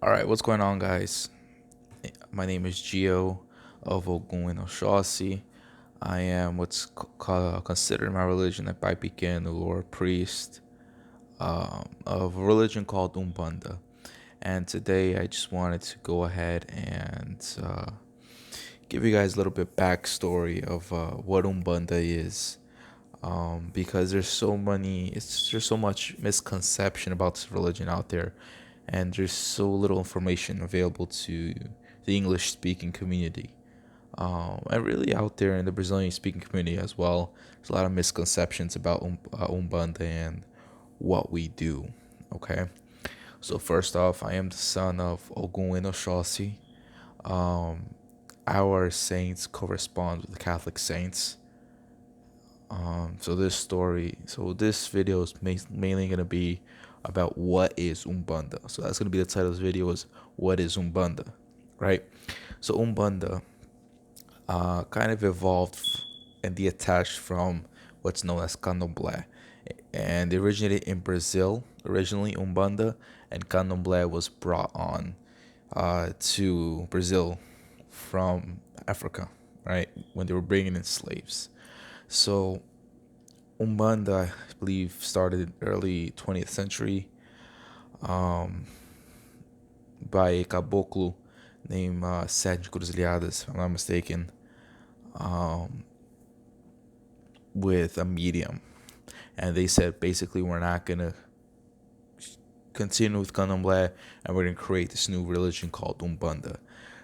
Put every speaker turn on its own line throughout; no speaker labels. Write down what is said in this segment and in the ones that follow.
All right, what's going on, guys? My name is Gio of Ogun and Oshasi. I am considered my religion a Paipican Lord priest of a religion called Umbanda. And today I just wanted to go ahead and give you guys a little bit backstory of what Umbanda is. Because there's so much misconception about this religion out there, and there's so little information available to the English speaking community. And really out there in the Brazilian speaking community as well, there's a lot of misconceptions about Umbanda and what we do. Okay, so first off, I am the son of Ogun and Oxóssi. Um, our saints correspond with the Catholic saints. So this video is mainly gonna be about what is Umbanda. So that's gonna be the title of this video is what is Umbanda, right? So Umbanda kind of evolved and detached from what's known as Candomblé, and it originated in Brazil originally Umbanda, and Candomblé was brought on to Brazil from Africa, right? When they were bringing in slaves. So Umbanda, I believe, started early 20th century by a caboclo named Sérgio Cruzilhadas, if I'm not mistaken, with a medium. And they said basically we're not going to continue with Candomblé and we're going to create this new religion called Umbanda.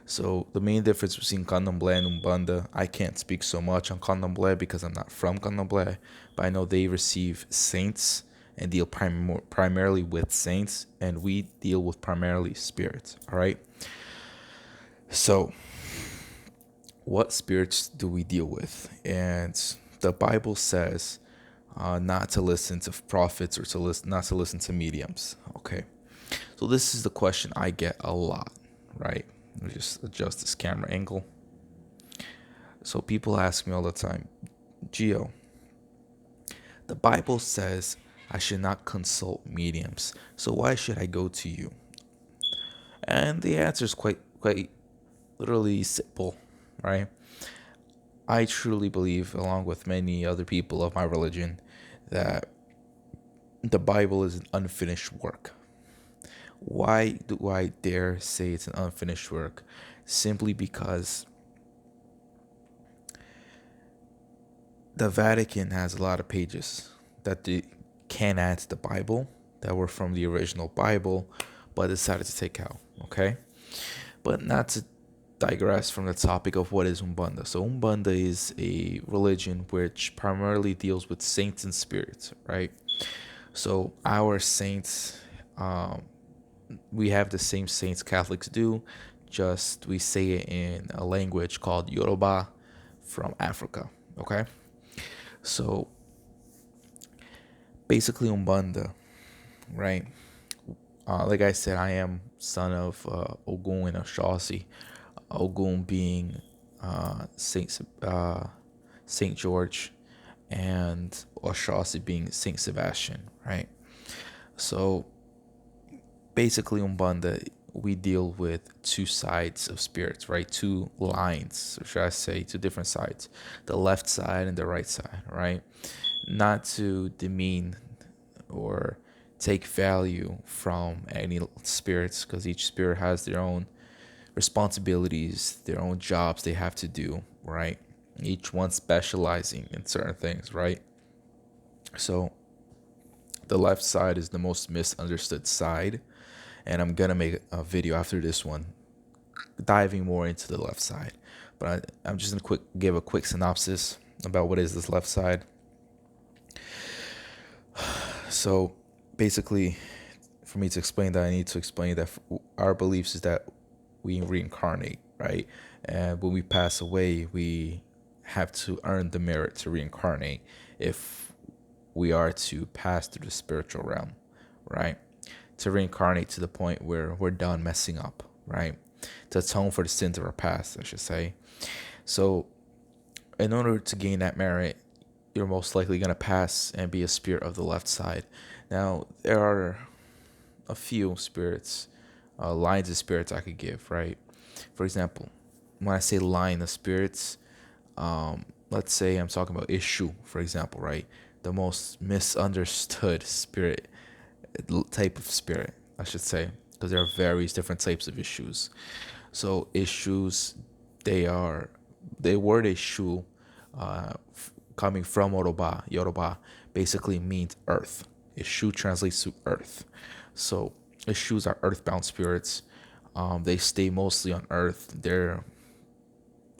So the main difference between Candomblé and Umbanda, I can't speak so much on Candomblé because I'm not from Candomblé, but I know they receive saints and deal primarily with saints, and we deal with primarily spirits. All right. So, what spirits do we deal with? And the Bible says not to listen to prophets or not to listen to mediums. Okay. So this is the question I get a lot, right? Let me just adjust this camera angle. So people ask me all the time, Gio, the Bible says I should not consult mediums. So why should I go to you? And the answer is quite literally simple, right? I truly believe, along with many other people of my religion, that the Bible is an unfinished work. Why do I dare say it's an unfinished work? Simply because the Vatican has a lot of pages that they can add to the Bible that were from the original Bible, but decided to take out. Okay, but not to digress from the topic of what is Umbanda. So Umbanda is a religion which primarily deals with saints and spirits, right? So our saints, we have the same saints Catholics do, just we say it in a language called Yoruba from Africa. Okay, so basically Umbanda, right? Like I said, I am son of Ogun and Oshasi. Ogun being Saint George, and Oshasi being Saint Sebastian, right? So basically, Umbanda, we deal with two sides of spirits, right? Two lines, or should I say, two different sides, the left side and the right side, right? Not to demean or take value from any spirits, because each spirit has their own responsibilities, their own jobs they have to do, right? Each one specializing in certain things, right? So the left side is the most misunderstood side, and I'm gonna make a video after this one diving more into the left side. But I'm just gonna give a quick synopsis about what is this left side. So basically, for me to explain that, I need to explain that our beliefs is that we reincarnate, right? And when we pass away, we have to earn the merit to reincarnate if we are to pass through the spiritual realm, right? To reincarnate to the point where we're done messing up, right? To atone for the sins of our past, I should say. So, in order to gain that merit, you're most likely going to pass and be a spirit of the left side. Now, there are a few spirits lines of spirits I could give, right? For example, when I say line of spirits, let's say I'm talking about Ishu, for example, right? The most misunderstood spirit, type of spirit, I should say, because there are various different types of issues. So issues, they are the word issue, coming from Yoruba. Yoruba basically means earth. Issue translates to earth. So issues are earthbound spirits. They stay mostly on earth. They're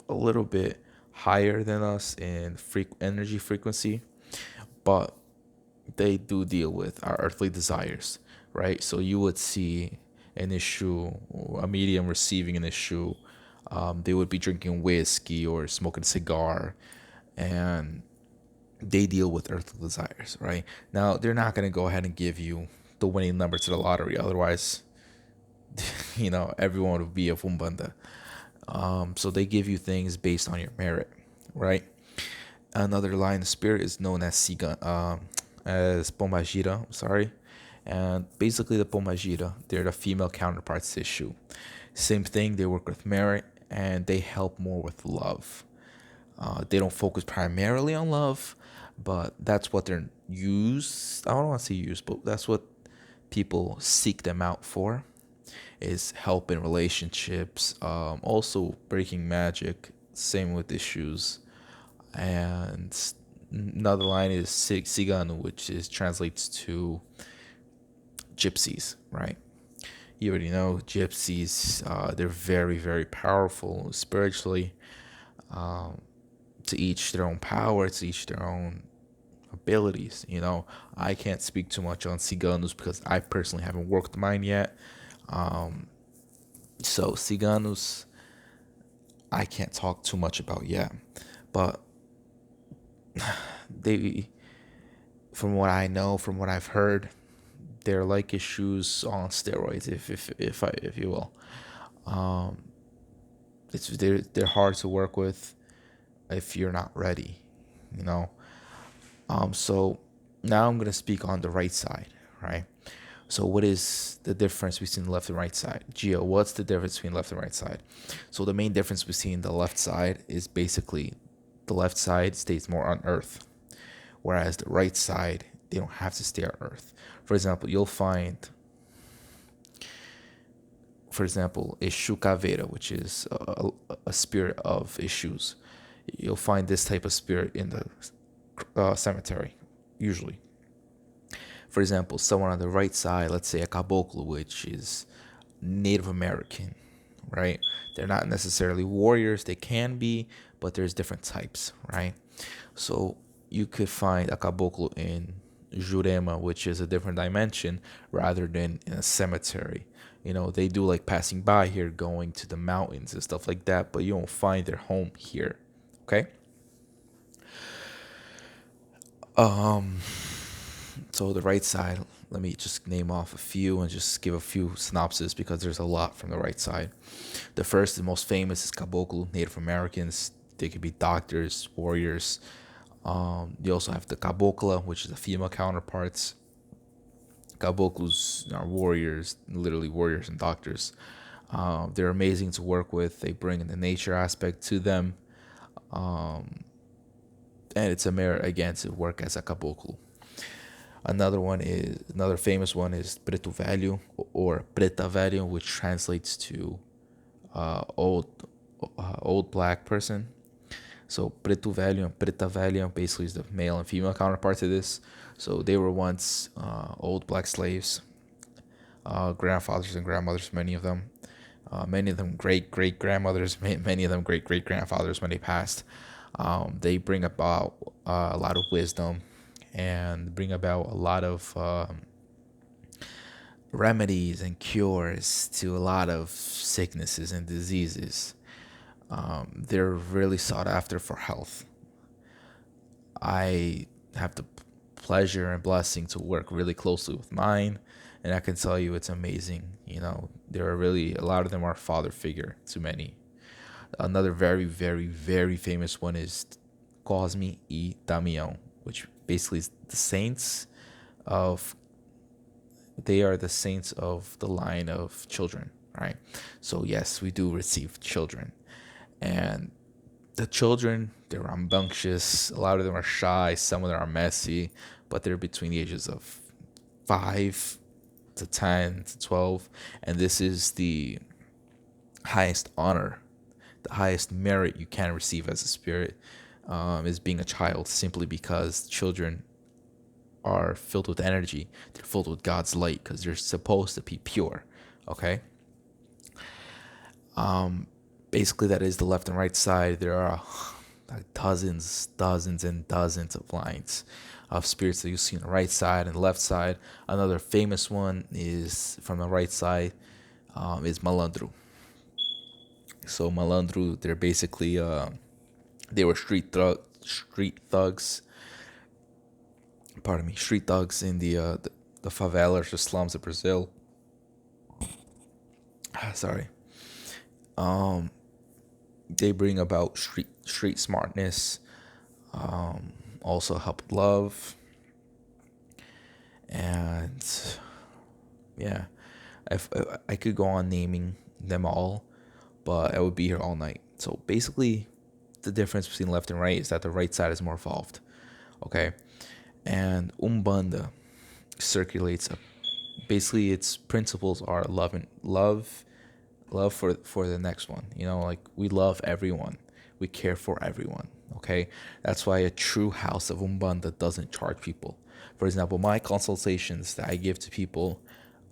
a little bit higher than us in energy frequency, but they do deal with our earthly desires, right? So you would see an issue, a medium receiving an issue. They would be drinking whiskey or smoking a cigar, and they deal with earthly desires, right? Now, they're not going to go ahead and give you the winning number to the lottery. Otherwise, everyone would be a Umbanda. So they give you things based on your merit, right? Another line of spirit is known as as Pommajira. I'm sorry, and basically the Pommajira, they're the female counterparts issue. Same thing. They work with merit, and they help more with love. They don't focus primarily on love, but that's what they're used. I don't want to say used, but that's what people seek them out for, is help in relationships. Also breaking magic. Same with issues. And another line is Siganu, which is translates to gypsies, right? You already know gypsies. They're very, very powerful spiritually. To each their own power, to each their own abilities. I can't speak too much on Ciganos because I personally haven't worked mine yet. So Ciganos, I can't talk too much about yet, but they, from what I know, from what I've heard, they're like issues on steroids, if you will. They're hard to work with if you're not ready, you know. So now I'm gonna speak on the right side, right? So what is the difference between the left and right side? Gio, what's the difference between left and right side? So the main difference between the left side is basically the left side stays more on Earth, whereas the right side, they don't have to stay on Earth. For example, you'll find, for example, Ishu Caveira, which is a spirit of issues. You'll find this type of spirit in the cemetery, usually. For example, someone on the right side, let's say a caboclo, which is Native American, right? They're not necessarily warriors. They can be, but there's different types, right? So you could find a caboclo in Jurema, which is a different dimension, rather than in a cemetery. They do like passing by here, going to the mountains and stuff like that, but you don't find their home here. Okay? So the right side, let me just name off a few and just give a few synopsis because there's a lot from the right side. The first and most famous is Caboclo, Native Americans. They could be doctors, warriors. You also have the Cabocla, which is the female counterparts. Caboclos are warriors, literally warriors and doctors. They're amazing to work with. They bring in the nature aspect to them. And it's a merit, again, to work as a caboclo. Another famous one is Preto Velho or Preta Velho, which translates to old black person. So Preto Velho and Preta Velho basically is the male and female counterparts of this. So they were once old black slaves, grandfathers and grandmothers, many of them. Many of them great great grandmothers, many of them great great grandfathers when they passed. They bring about a lot of wisdom and bring about a lot of remedies and cures to a lot of sicknesses and diseases. They're really sought after for health. I have the pleasure and blessing to work really closely with mine, and I can tell you it's amazing. There are really a lot of them are father figure to many. Another very, very, very famous one is Cosme y Damião, which basically is the saints of they are the saints of the line of children, right? So yes, we do receive children, and the children, they're rambunctious. A lot of them are shy. Some of them are messy, but they're between the ages of 5 to 10 to 12, and this is the highest honor, the highest merit you can receive as a spirit, is being a child, simply because children are filled with energy. They're filled with God's light because they're supposed to be pure. Okay. Basically, that is the left and right side. There are like dozens and dozens of lines of spirits that you see on the right side and the left side. Another famous one is from the right side, is Malandro. So Malandro, they're basically they were street thugs. Pardon me, street thugs in the favelas, the slums of Brazil. Sorry. They bring about street smartness, also help love, and yeah, if I could go on naming them all, but I would be here all night. So basically, the difference between left and right is that the right side is more evolved. Okay, and Umbanda circulates basically its principles are love for the next one. Like, we love everyone, we care for everyone. Okay, that's why a true house of Umbanda doesn't charge people. For example, my consultations that I give to people,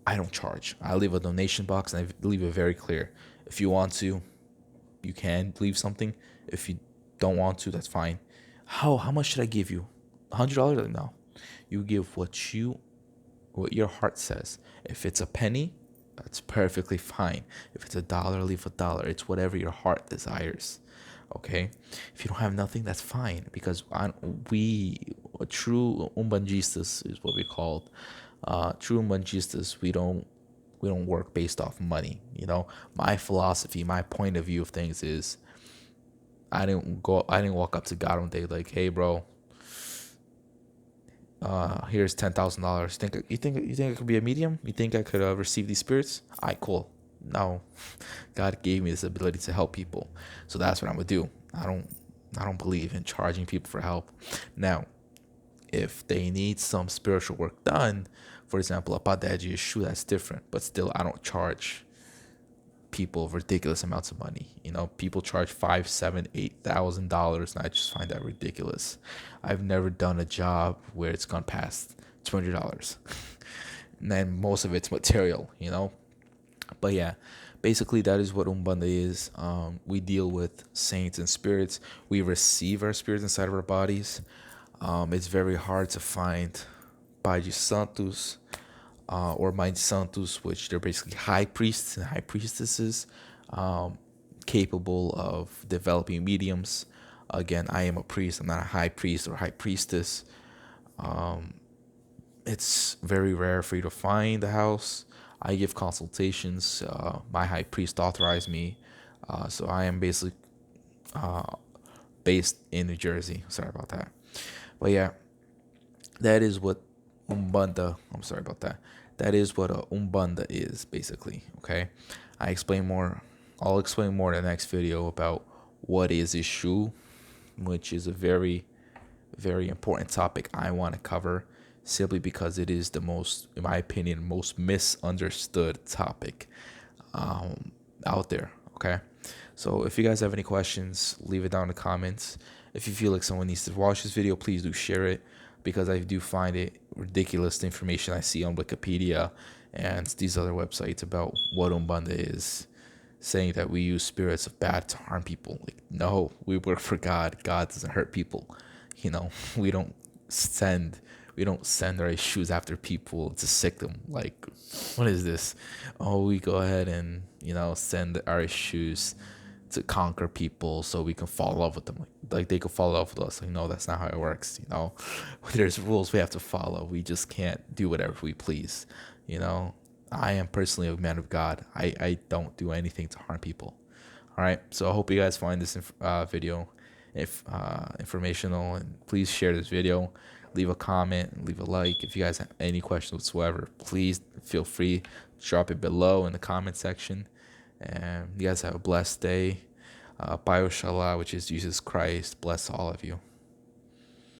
I don't charge. I leave a donation box, and I leave it very clear. If you want to, you can leave something. If you don't want to, that's fine. How much should I give you? $100? No, you give what your heart says. If it's a penny, that's perfectly fine. If it's $1, leave $1. It's whatever your heart desires. Okay, if you don't have nothing, that's fine, because true umbandistas is what we called. True umbandistas, we don't work based off money. My philosophy, my point of view of things is, I didn't walk up to God one day like, hey bro, here's $10,000. You think I could be a medium? You think I could receive these spirits? Alright, cool. No, God gave me this ability to help people, so that's what I'm gonna do. I don't believe in charging people for help. Now, if they need some spiritual work done, for example, a padeji issue, that's different. But still, I don't charge people ridiculous amounts of money. People charge $5, $7, $8,000, and I just find that ridiculous. I've never done a job where it's gone past $200, and then most of it's material. But yeah, basically that is what Umbanda is. We deal with saints and spirits. We receive our spirits inside of our bodies. It's very hard to find Pais Santos, or Mães Santos, which they're basically high priests and high priestesses, capable of developing mediums. Again, I am a priest. I'm not a high priest or high priestess. It's very rare for you to find a house. I give consultations. My high priest authorized me. So I am basically based in New Jersey. Sorry about that. But yeah, that is what Umbanda. I'm sorry about that. That is what Umbanda is, basically. Okay, I explain more. I'll explain more in the next video about what is Ishu, which is a very, very important topic I want to cover, simply because it is the most, in my opinion, most misunderstood topic out there. Okay, so if you guys have any questions, leave it down in the comments. If you feel like someone needs to watch this video, please do share it, because I do find it ridiculous, the information I see on Wikipedia and these other websites about what Umbanda is, saying that we use spirits of bad to harm people. Like, no, we work for God. God doesn't hurt people. We don't send our issues after people to sick them. Like, what is this? Oh, we go ahead and send our issues to conquer people so we can fall in love with them. Like they could fall in love with us. Like, no, that's not how it works. There's rules we have to follow. We just can't do whatever we please. I am personally a man of God. I don't do anything to harm people. All right. So I hope you guys find this video informational, and please share this video. leave a comment, leave a like. If you guys have any questions whatsoever, please feel free to drop it below in the comment section. And you guys have a blessed day. Bayo Shallah, which is Jesus Christ. Bless all of you.